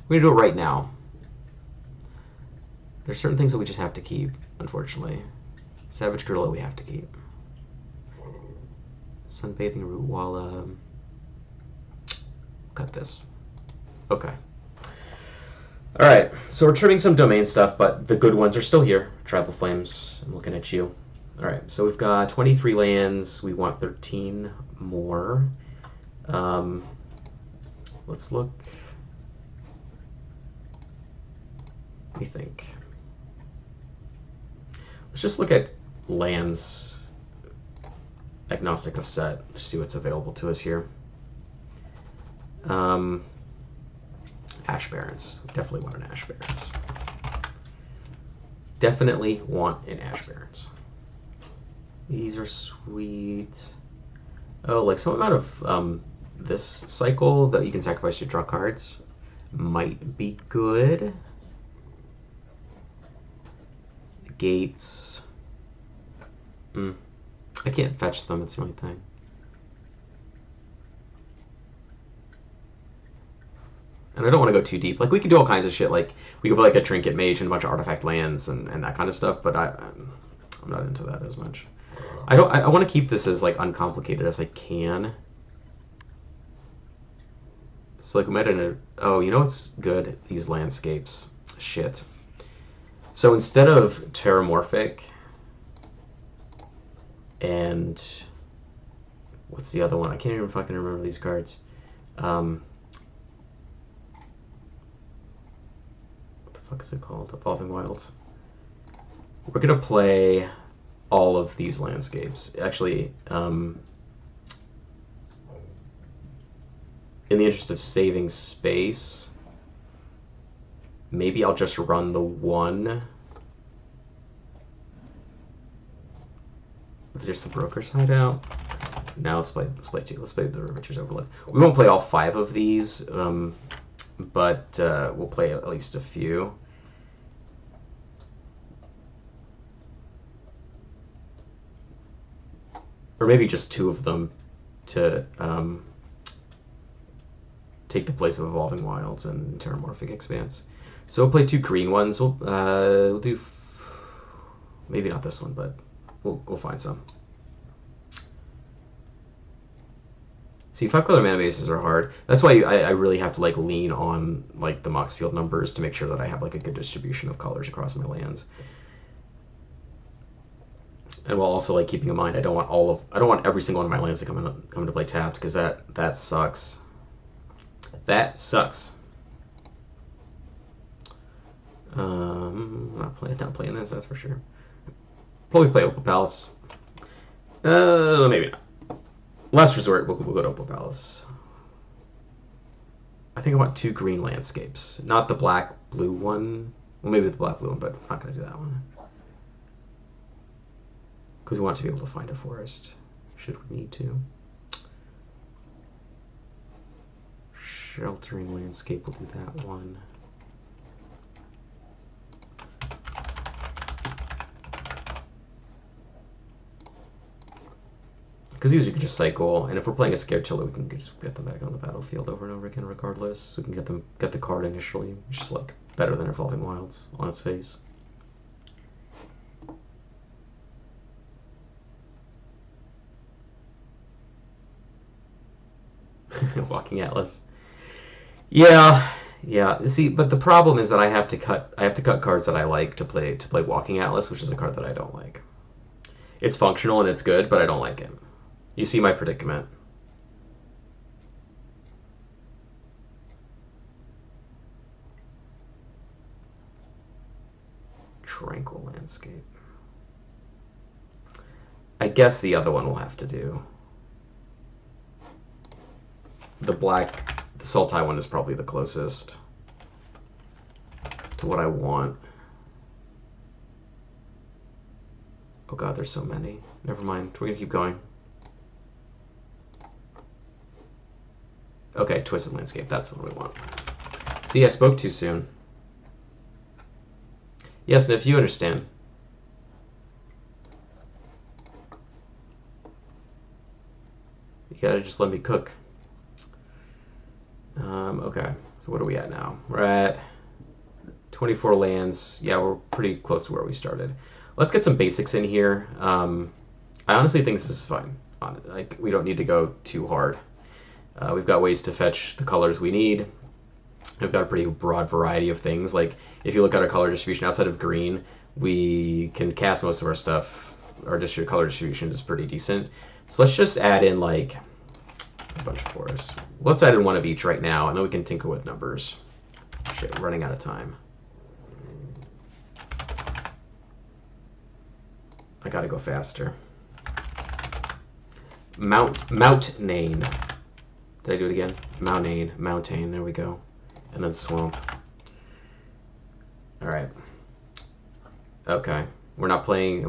We're going to do it right now. There's certain things that we just have to keep, unfortunately. Savage Gorilla we have to keep. Sunbathing Root Walla. Cut this. Okay. Alright, so we're trimming some domain stuff, but the good ones are still here. Tribal Flames, I'm looking at you. Alright, so we've got 23 lands. We want 13 more. Let's look. Let me think. Let's just look at lands agnostic of set, see what's available to us here. Ash Barrens. Definitely want an Ash Barrens. Definitely want an Ash Barrens. These are sweet. Oh, like some amount of this cycle that you can sacrifice to draw cards might be good. Gates. I can't fetch them, it's the only thing. And I don't want to go too deep. Like, we could do all kinds of shit. Like, we could put like a Trinket Mage and a bunch of artifact lands and that kind of stuff, but I'm not into that as much. I want to keep this as like uncomplicated as I can. So like we might end up, oh, you know what's good? These landscapes. Shit. So instead of Terramorphic and what's the other one? I can't even fucking remember these cards. What the fuck is it called? Evolving Wilds. We're gonna play all of these landscapes. Actually, in the interest of saving space, maybe I'll just run the one with just the Broker's Hideout. Now let's play 2. Let's play the Riveteer's Overlook. We won't play all 5 of these, but we'll play at least a few. Or maybe just 2 of them to take the place of Evolving Wilds and Terramorphic Expanse. So we'll play 2 green ones. We'll do maybe not this one, but we'll find some. See, 5-color mana bases are hard. That's why I really have to like lean on like the Mox Field numbers to make sure that I have like a good distribution of colors across my lands. And while also like keeping in mind, I don't want every single one of my lands to come into play tapped, because that sucks. That sucks. Not playing this, that's for sure. Probably play Opal Palace. Maybe not. Last resort, we'll go to Opal Palace. I think I want 2 green landscapes, not the black blue one. Well, maybe the black blue one, but I'm not going to do that one because we want to be able to find a forest should we need to. Sheltering landscape, we'll do that one. Because these we can just cycle, and if we're playing a scared tiller, we can just get them back on the battlefield over and over again regardless. So we can get the card initially, which is like better than Evolving Wilds on its face. Walking Atlas. Yeah. See, but the problem is that I have to cut cards that I like to play Walking Atlas, which is a card that I don't like. It's functional and it's good, but I don't like it. You see my predicament. Tranquil Landscape. I guess the other one will have to do. The Sultai one is probably the closest to what I want. Oh god, there's so many. Never mind. We're gonna keep going. Okay, Twisted Landscape. That's what we want. See, I spoke too soon. Yes, Niff, you understand. You gotta just let me cook. Okay, so what are we at now? We're at 24 lands. Yeah, we're pretty close to where we started. Let's get some basics in here. I honestly think this is fine. Like, we don't need to go too hard. We've got ways to fetch the colors we need. We've got a pretty broad variety of things. Like, if you look at our color distribution outside of green, we can cast most of our stuff. Our color distribution is pretty decent. So let's just add in, like, a bunch of forests. Let's add in one of each right now, and then we can tinker with numbers. Shit, we're running out of time. I gotta go faster. Mountain. Did I do it again? Mountain. There we go. And then swamp. All right. Okay. We're not playing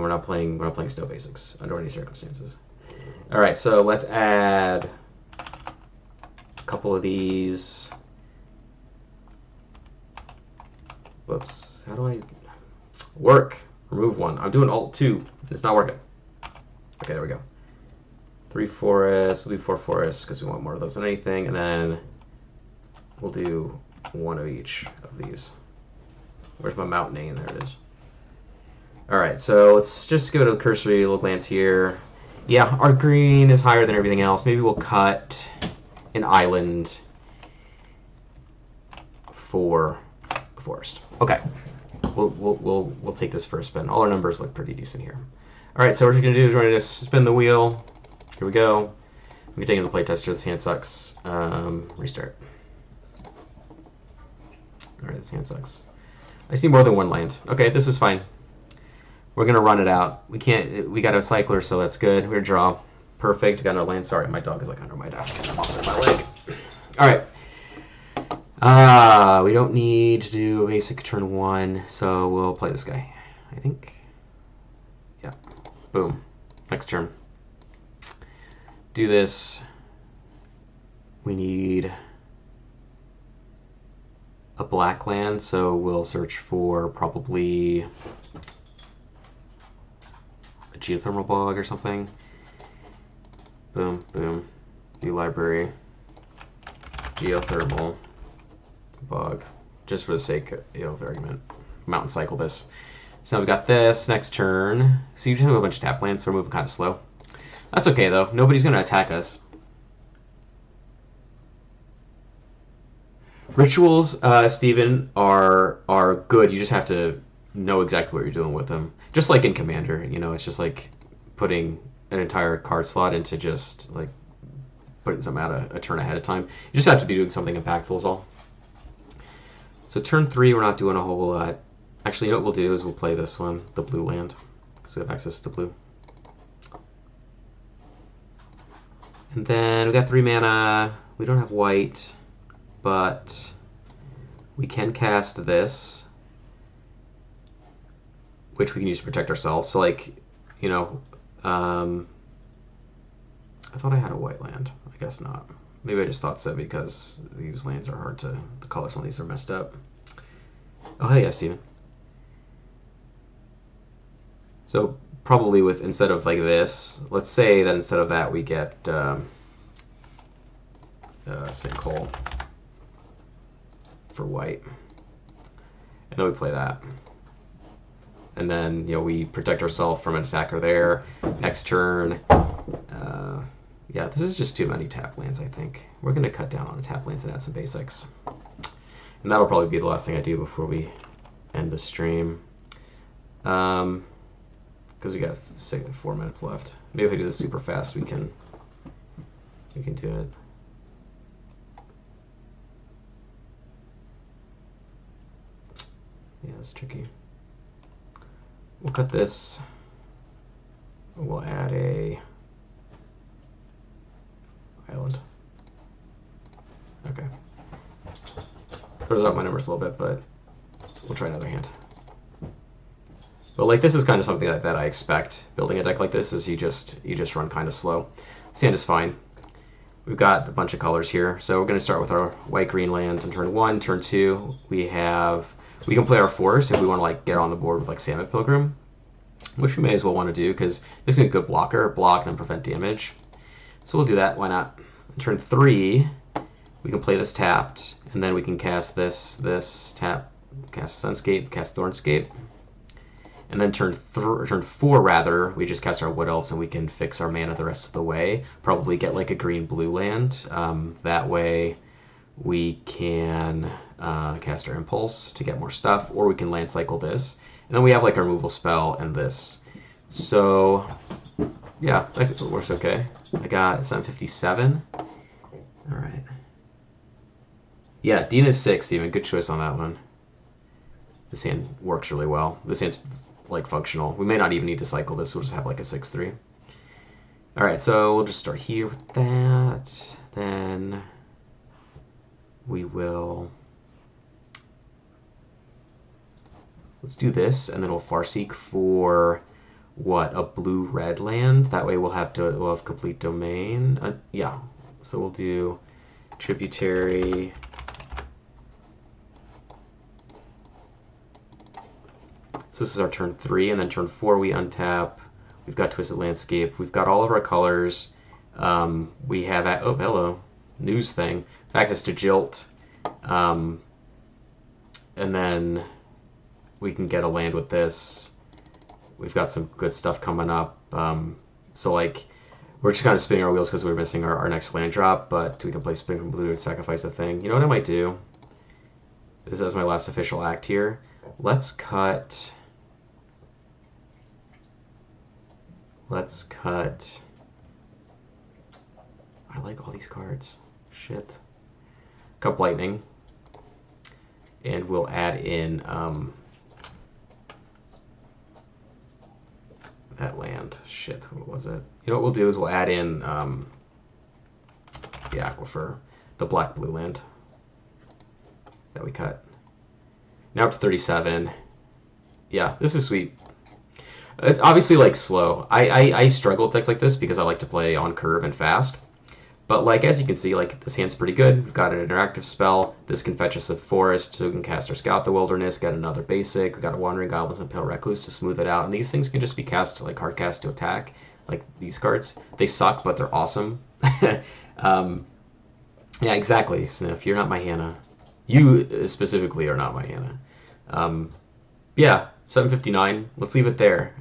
snow basics under any circumstances. All right. So let's add a couple of these. Whoops. How do I work? Remove one. I'm doing Alt-2. It's not working. Okay, there we go. 3 forests. We'll do 4 forests because we want more of those than anything. And then we'll do one of each of these. Where's my mountain? There it is. All right, so let's just go to the cursory little glance here. Yeah, our green is higher than everything else. Maybe we'll cut an island for a forest. Okay. We'll take this first spin. All our numbers look pretty decent here. All right, so what we're going to do is we're going to spin the wheel. Here we go. We can take in the playtester. This hand sucks. Restart. All right, this hand sucks. I just need more than one land. Okay, this is fine. We're going to run it out. We got a cycler, so that's good. We're draw. Perfect. Got no land. Sorry, my dog is like under my desk. I'm off my leg. All right. We don't need to do a basic turn 1, so we'll play this guy, I think. Yeah. Boom. Next turn. Do this. We need a black land, so we'll search for probably a geothermal bog or something. Boom, boom. View library. Geothermal bog, just for the sake of argument. Mountain cycle this. So now we've got this next turn. So you just have a bunch of tap lands, so we're moving kind of slow. That's okay though. Nobody's going to attack us. Rituals, Steven, are good. You just have to know exactly what you're doing with them. Just like in Commander, you know, it's just like putting an entire card slot into just like putting something out a turn ahead of time. You just have to be doing something impactful is all. So turn 3, we're not doing a whole lot. Actually, you know what we'll do is we'll play this one, the blue land, because we have access to blue. And then we got 3 mana. We don't have white, but we can cast this, which we can use to protect ourselves. So, like, you know, I thought I had a white land. I guess not. Maybe I just thought so because these lands are hard to, the colors on these are messed up. Oh, hey, yeah, Steven. So probably with, instead of like this, let's say that instead of that we get sinkhole for white. And then we play that. And then, you know, we protect ourselves from an attacker there. Next turn, yeah, this is just too many tap lands, I think. We're going to cut down on the tap lands and add some basics. And that'll probably be the last thing I do before we end the stream. Because we got 4 minutes left. Maybe if I do this super fast, we can do it. Yeah, it's tricky. We'll cut this. We'll add a island. Okay. Throws out my numbers a little bit, but we'll try another hand. But like this is kind of something that I expect. Building a deck like this is you just run kind of slow. This hand is fine. We've got a bunch of colors here, so we're going to start with our white-green land on turn 1. Turn 2, we can play our forest if we want to like get on the board with like Salmon Pilgrim, which we may as well want to do because this is a good blocker, block and prevent damage. So we'll do that. Why not? Turn 3, we can play this tapped, and then we can cast this tap, cast Sunscape, cast Thornscape. And then turn 4, rather, we just cast our Wood Elves and we can fix our mana the rest of the way. Probably get like a green-blue land. That way we can cast our Impulse to get more stuff, or we can land cycle this. And then we have like a removal spell and this. So, yeah, I think it works okay. I got 757. All right. Yeah, Dina's 6, Steven. Good choice on that one. This hand works really well. This hand's like functional. We may not even need to cycle this. We'll just have like a 6/3. All right, so we'll just start here with that. Then we will, let's do this, and then we'll Farseek for what, a blue-red land. That way we'll have complete domain. Yeah, so we'll do tributary. So this is our turn 3, and then turn 4 we untap. We've got Twisted Landscape. We've got all of our colors. We have, oh, hello, news thing. Access to Jilt. And then we can get a land with this. We've got some good stuff coming up. So, like, we're just kind of spinning our wheels because we're missing our next land drop, but we can play Spring from Blue and sacrifice a thing. You know what I might do? This is my last official act here. Let's cut... I like all these cards. Shit. Cup Lightning. And we'll add in that land. Shit, what was it? You know what we'll do is we'll add in the Aquifer, the black-blue land that we cut. Now up to 37. Yeah, this is sweet. Obviously, like, slow. I struggle with decks like this because I like to play on curve and fast. But, like, as you can see, like, this hand's pretty good. We've got an interactive spell. This can fetch us a forest, so we can cast our Scout the Wilderness, get another basic. We've got a Wandering Goblins and Pale Recluse to smooth it out. And these things can just be cast, like, hard cast to attack, like these cards. They suck, but they're awesome. Yeah, exactly, Sniff. You're not my Hannah. You specifically are not my Hannah. Yeah, 759. Let's leave it there.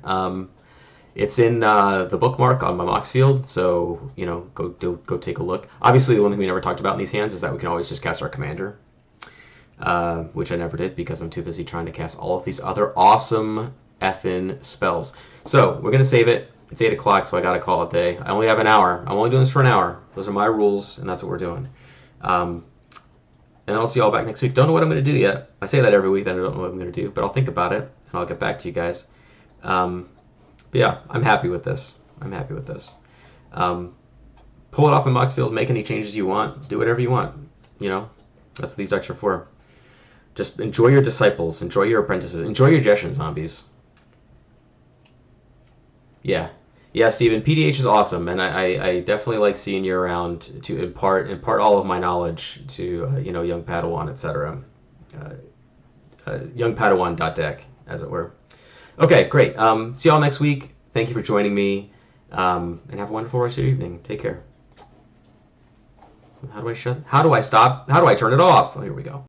It's in the bookmark on my Mox field, so you know, go take a look. Obviously, the one thing we never talked about in these hands is that we can always just cast our commander, which I never did because I'm too busy trying to cast all of these other awesome effing spells. So we're gonna save it. It's 8 o'clock, so I gotta call it a day. I only have an hour. I'm only doing this for an hour. Those are my rules, and that's what we're doing. And and I'll see you all back next week. Don't know what I'm going to do yet. I say that every week that I don't know what I'm going to do, but I'll think about it and I'll get back to you guys. But yeah, I'm happy with this. I'm happy with this. Pull it off in Moxfield, make any changes you want, do whatever you want. You know, that's what these decks are for. Just enjoy your disciples, enjoy your apprentices, enjoy your Jeshen zombies. Yeah. Yeah, Steven, PDH is awesome, and I definitely like seeing you around to impart all of my knowledge to young Padawan, etc. Young Padawan.deck, as it were. Okay, great. See y'all next week. Thank you for joining me, and have a wonderful rest of your evening. Take care. How do I turn it off? Oh, here we go.